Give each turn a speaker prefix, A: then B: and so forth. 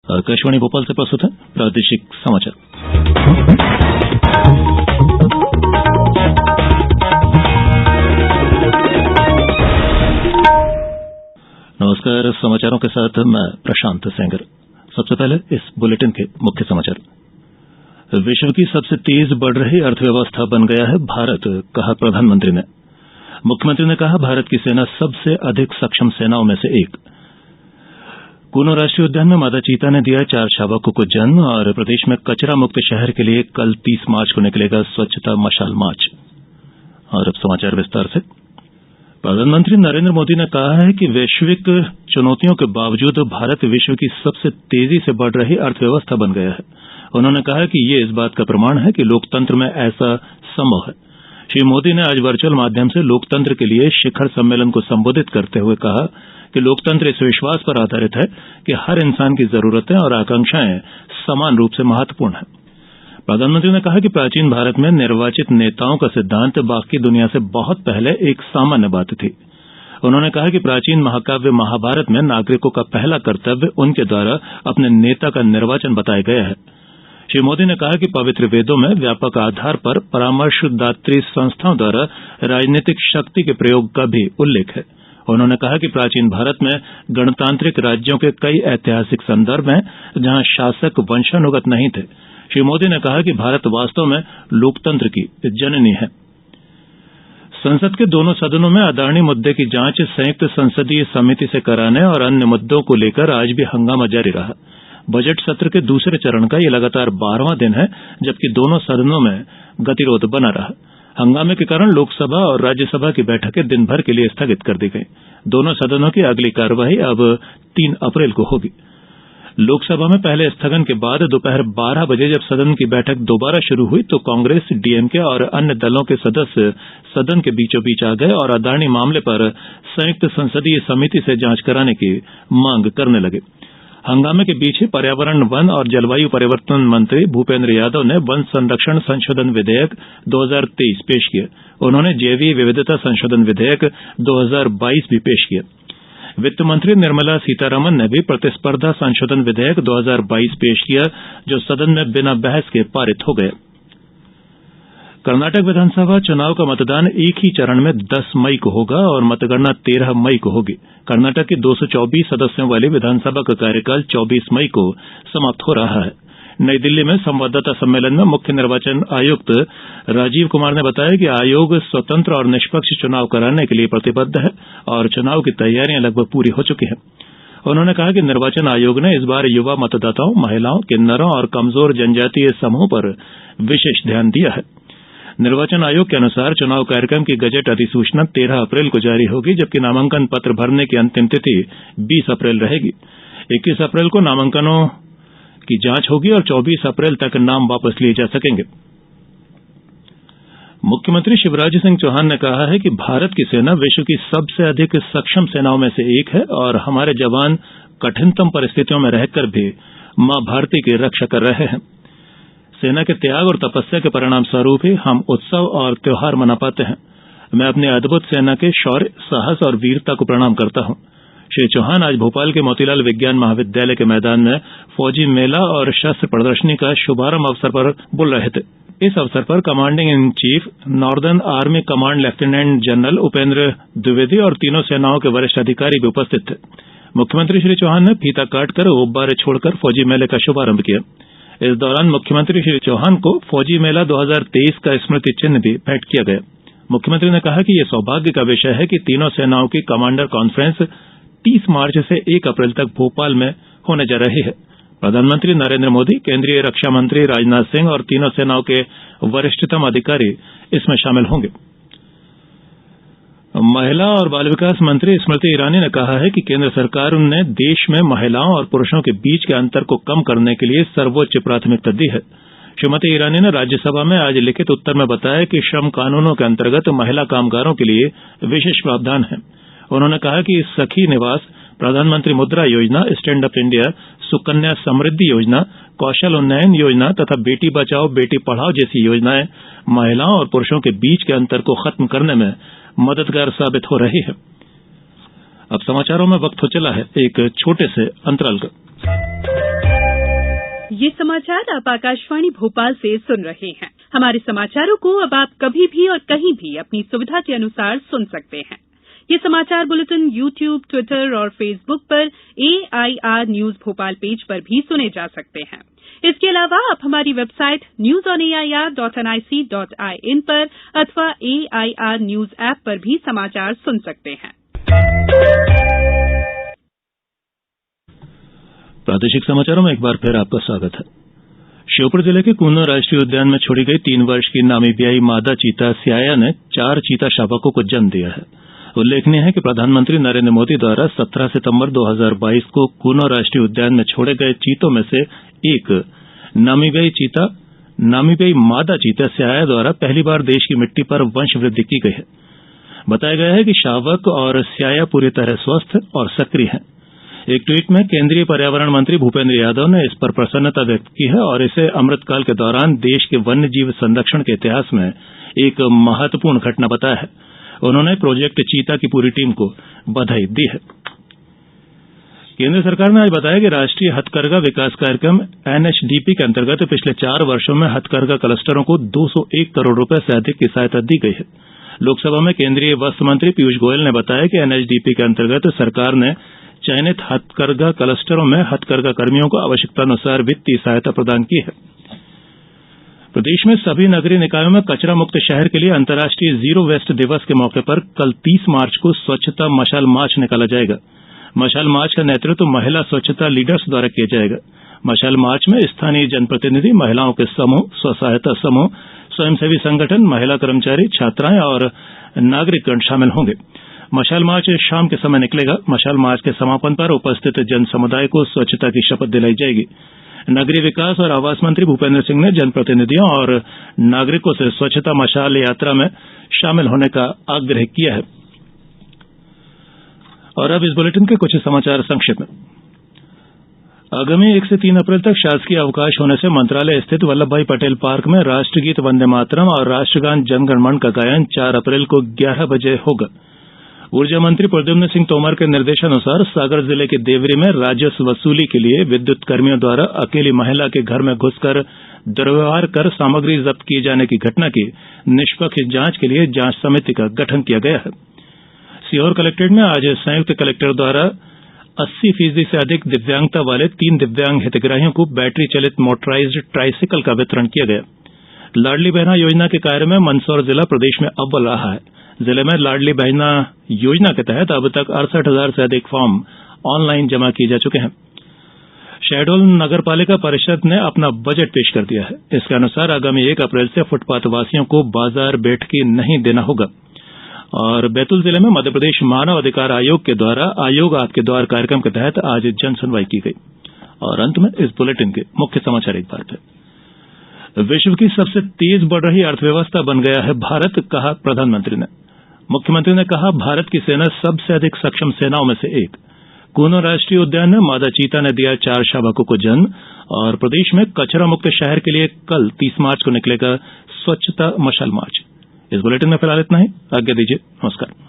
A: आकाशवाणी भोपाल से प्रस्तुत है प्रादेशिक समाचार। नमस्कार, समाचारों के साथ मैं प्रशांत सेंगर। सबसे पहले इस बुलेटिन के मुख्य समाचार। विश्व की सबसे तेज बढ़ रही अर्थव्यवस्था बन गया है भारत, कहा प्रधानमंत्री ने। मुख्यमंत्री ने कहा, भारत की सेना सबसे अधिक सक्षम सेनाओं में से एक। कूनो राष्ट्रीय उद्यान में मादा चीता ने दिया 4 शावकों को जन्म और प्रदेश में कचरा मुक्त शहर के लिए कल 30 मार्च को निकलेगा स्वच्छता मशाल मार्च। और अब समाचार विस्तार से। प्रधानमंत्री नरेंद्र मोदी ने कहा है कि वैश्विक चुनौतियों के बावजूद भारत विश्व की सबसे तेजी से बढ़ रही अर्थव्यवस्था बन गया है। उन्होंने कहा कि ये इस बात का प्रमाण है कि लोकतंत्र में ऐसा संभव है। श्री मोदी ने आज वर्चुअल माध्यम से लोकतंत्र के लिए शिखर सम्मेलन को संबोधित करते हुए कहा कि लोकतंत्र इस विश्वास पर आधारित है कि हर इंसान की जरूरतें और आकांक्षाएं समान रूप से महत्वपूर्ण हैं। प्रधानमंत्री ने कहा कि प्राचीन भारत में निर्वाचित नेताओं का सिद्धांत बाकी दुनिया से बहुत पहले एक सामान्य बात थी। उन्होंने कहा कि प्राचीन महाकाव्य महाभारत में नागरिकों का पहला कर्तव्य उनके द्वारा अपने नेता का निर्वाचन बताया गया है। श्री मोदी ने कहा कि पवित्र वेदों में व्यापक आधार पर परामर्शदात्री संस्थाओं द्वारा राजनीतिक शक्ति के प्रयोग का भी उल्लेख है। उन्होंने कहा कि प्राचीन भारत में गणतांत्रिक राज्यों के कई ऐतिहासिक संदर्भ हैं जहां शासक वंशानुगत नहीं थे। श्री मोदी ने कहा कि भारत वास्तव में लोकतंत्र की जननी है। संसद के दोनों सदनों में अदानी मुद्दे की जांच संयुक्त संसदीय समिति से कराने और अन्य मुद्दों को लेकर आज भी हंगामा जारी रहा। बजट सत्र के दूसरे चरण का यह लगातार 12वां दिन है, जबकि दोनों सदनों में गतिरोध बना रहा। हंगामे के कारण लोकसभा और राज्यसभा की बैठकें दिन भर के लिए स्थगित कर दी गई। दोनों सदनों की अगली कार्यवाही अब 3 अप्रैल को होगी। लोकसभा में पहले स्थगन के बाद दोपहर 12 बजे जब सदन की बैठक दोबारा शुरू हुई तो कांग्रेस, डीएमके और अन्य दलों के सदस्य सदन के बीचों बीच आ गए और अदानी मामले पर संयुक्त संसदीय समिति से जांच कराने की मांग करने लगे। हंगामे के बीच ही पर्यावरण, वन और जलवायु परिवर्तन मंत्री भूपेंद्र यादव ने वन संरक्षण संशोधन विधेयक 2023 पेश किया। उन्होंने जैवीय विविधता संशोधन विधेयक 2022 भी पेश किया। वित्त मंत्री निर्मला सीतारमण ने भी प्रतिस्पर्धा संशोधन विधेयक 2022 पेश किया, जो सदन में बिना बहस के पारित हो गया। कर्नाटक विधानसभा चुनाव का मतदान एक ही चरण में 10 मई को होगा और मतगणना 13 मई को होगी। कर्नाटक की 224 सदस्यों वाली विधानसभा का कार्यकाल 24 मई को समाप्त हो रहा है। नई दिल्ली में संवाददाता सम्मेलन में मुख्य निर्वाचन आयुक्त राजीव कुमार ने बताया कि आयोग स्वतंत्र और निष्पक्ष चुनाव कराने के लिए प्रतिबद्ध है और चुनाव की तैयारियां लगभग पूरी हो चुकी हैं। उन्होंने कहा कि निर्वाचन आयोग ने इस बार युवा मतदाताओं, महिलाओं, किन्नरों और कमजोर जनजातीय समूह पर विशेष ध्यान दिया है। निर्वाचन आयोग के अनुसार चुनाव कार्यक्रम की गजट अधिसूचना 13 अप्रैल को जारी होगी, जबकि नामांकन पत्र भरने की अंतिम तिथि 20 अप्रैल रहेगी। 21 अप्रैल को नामांकनों की जांच होगी और 24 अप्रैल तक नाम वापस लिए जा सकेंगे। मुख्यमंत्री शिवराज सिंह चौहान ने कहा है कि भारत की सेना विश्व की सबसे अधिक सक्षम सेनाओं में से एक है और हमारे जवान कठिनतम परिस्थितियों में रहकर भी मां भारती की रक्षा कर रहे हैं। सेना के त्याग और तपस्या के परिणाम स्वरूप ही हम उत्सव और त्योहार मना पाते हैं। मैं अपनी अद्भुत सेना के शौर्य, साहस और वीरता को प्रणाम करता हूं। श्री चौहान आज भोपाल के मोतीलाल विज्ञान महाविद्यालय के मैदान में फौजी मेला और शस्त्र प्रदर्शनी का शुभारंभ अवसर पर बोल रहे थे। इस अवसर पर commanding in chief northern army command lieutenant general Upendra Dwivedi और तीनों सेनाओं के वरिष्ठ अधिकारी भी उपस्थित थे। मुख्यमंत्री श्री चौहान ने फीता काटकर गुब्बारे छोड़कर फौजी मेले का शुभारंभ किया। इस दौरान मुख्यमंत्री श्री चौहान को फौजी मेला 2023 का स्मृति चिन्ह भी भेंट किया गया। मुख्यमंत्री ने कहा कि यह सौभाग्य का विषय है कि तीनों सेनाओं की कमांडर कॉन्फ्रेंस 30 मार्च से 1 अप्रैल तक भोपाल में होने जा रही है। प्रधानमंत्री नरेंद्र मोदी, केंद्रीय रक्षा मंत्री राजनाथ सिंह और तीनों सेनाओं के वरिष्ठतम अधिकारी इसमें शामिल होंगे। महिला और बाल विकास मंत्री स्मृति ईरानी ने कहा है कि केंद्र सरकार ने देश में महिलाओं और पुरुषों के बीच के अंतर को कम करने के लिए सर्वोच्च प्राथमिकता दी है। श्रीमती ईरानी ने राज्यसभा में आज लिखित उत्तर में बताया कि श्रम कानूनों के अंतर्गत महिला कामगारों के लिए विशेष प्रावधान है। उन्होंने कहा कि सखी निवास, प्रधानमंत्री मुद्रा योजना, stand up India, Sukanya Samriddhi योजना, कौशल उन्नयन योजना तथा बेटी बचाओ बेटी पढ़ाओ जैसी योजनाएं महिलाओं और पुरुषों के बीच के अंतर को खत्म करने में मददगार साबित हो रही है। अब समाचारों में वक्त हो चला है एक छोटे से अंतराल का।
B: ये समाचार आप आकाशवाणी भोपाल से सुन रहे हैं। हमारे समाचारों को अब आप कभी भी और कहीं भी अपनी सुविधा के अनुसार सुन सकते हैं। ये समाचार बुलेटिन YouTube, ट्विटर और फेसबुक पर AIR न्यूज भोपाल पेज पर भी सुने जा सकते हैं। इसके अलावा आप हमारी वेबसाइट newsonair.nic.in पर अथवा AIR न्यूज ऐप पर भी समाचार सुन सकते हैं।
A: प्रादेशिक समाचारों में एक बार फिर आपका स्वागत है। श्योपुर जिले के कूनो राष्ट्रीय उद्यान में छोड़ी गई 3 वर्ष की नामीबियाई मादा चीता स्याया ने 4 चीता शावकों को जन्म दिया है। उल्लेखनीय है कि प्रधानमंत्री नरेंद्र मोदी द्वारा 17 सितंबर 2022 को कूनो राष्ट्रीय उद्यान में छोड़े गए चीतों में से एक नामीबियाई मादा चीता स्याया द्वारा पहली बार देश की मिट्टी पर वंश वृद्धि की गई है। बताया गया है कि शावक और स्याया पूरी तरह स्वस्थ और सक्रिय हैं। एक ट्वीट में केंद्रीय पर्यावरण मंत्री भूपेंद्र यादव ने इस पर प्रसन्नता व्यक्त की है और इसे अमृतकाल के दौरान देश के वन्य जीव संरक्षण के इतिहास में एक महत्वपूर्ण घटना बताया है। उन्होंने प्रोजेक्ट चीता की पूरी टीम को बधाई दी है। केंद्र सरकार ने आज बताया कि राष्ट्रीय हथकरघा विकास कार्यक्रम NHDP के अंतर्गत पिछले 4 वर्षों में हथकरघा क्लस्टरों को 201 करोड़ रुपए से अधिक की सहायता दी गई है। लोकसभा में केंद्रीय वस्त्र मंत्री पीयूष गोयल ने बताया कि NHDP के अंतर्गत सरकार ने चयनित हथकरघा क्लस्टरों में हथकरघा कर्मियों को आवश्यकतानुसार वित्तीय सहायता प्रदान की है। प्रदेश में सभी नगरीय निकायों में कचरा मुक्त शहर के लिए अंतर्राष्ट्रीय जीरो वेस्ट दिवस के मौके पर कल 30 मार्च को स्वच्छता मशाल मार्च निकाला जाएगा। मशाल मार्च का नेतृत्व महिला स्वच्छता लीडर्स द्वारा किया जाएगा। मशाल मार्च में स्थानीय जनप्रतिनिधि, महिलाओं के समूह, स्व सहायता समूह, स्वयंसेवी संगठन, महिला कर्मचारी, छात्राएं और नागरिकगण शामिल होंगे। मशाल मार्च शाम के समय निकलेगा। मशाल मार्च के समापन पर उपस्थित जन समुदाय को स्वच्छता की शपथ दिलाई जाएगी। नगरीय विकास और आवास मंत्री भूपेंद्र सिंह ने जनप्रतिनिधियों और नागरिकों से स्वच्छता मशाल यात्रा में शामिल होने का आग्रह किया है। और अब इस बुलेटिन के कुछ समाचार संक्षिप्त में। आगामी 1 से 3 अप्रैल तक शासकीय अवकाश होने से मंत्रालय स्थित वल्लभ भाई पटेल पार्क में राष्ट्रगीत वंदे मातरम और राष्ट्रगान जन गण मन का गायन 4 अप्रैल को 11 बजे होगा। ऊर्जा मंत्री प्रद्युम्न सिंह तोमर के निर्देशानुसार सागर जिले के देवरी में राजस्व वसूली के लिए विद्युत कर्मियों द्वारा अकेली महिला के घर में घुसकर दुर्व्यवहार कर सामग्री जब्त किए जाने की घटना की निष्पक्ष जांच के लिए जांच समिति का गठन किया गया है। सीहोर कलेक्ट्रेट में आज संयुक्त कलेक्टर द्वारा 80% से अधिक दिव्यांगता वाले 3 दिव्यांग हितग्राहियों को बैटरी चलित मोटराइज्ड ट्राइसिकल का वितरण किया गया। लाडली बहना योजना के कार्य में मंदसौर जिला प्रदेश में अव्वल रहा है। जिले में लाडली बहना योजना के तहत अब तक 68,000 से अधिक फॉर्म ऑनलाइन जमा किए जा चुके हैं। शहडोल नगर पालिका परिषद ने अपना बजट पेश कर दिया है। इसके अनुसार आगामी 1 अप्रैल से फुटपाथ वासियों को बाजार बैठकी नहीं देना होगा। और बैतूल जिले में मध्यप्रदेश मानव अधिकार आयोग के द्वारा आयोग आपके द्वार कार्यक्रम के तहत आज जन सुनवाई की गई। और अंत में इस बुलेटिन के मुख्य समाचार एक बार फिर। विश्व की सबसे तेज बढ़ रही अर्थव्यवस्था बन गया है भारत, कहा प्रधानमंत्री ने। मुख्यमंत्री ने कहा, भारत की सेना सबसे अधिक सक्षम सेनाओं में से एक। कूनो राष्ट्रीय उद्यान में मादा चीता ने दिया 4 शावकों को जन्म। और प्रदेश में कचरा मुक्त शहर के लिए कल 30 मार्च को निकलेगा स्वच्छता मशाल मार्च। इस बुलेटिन में फिलहाल इतना ही। आज्ञा दीजिए। नमस्कार।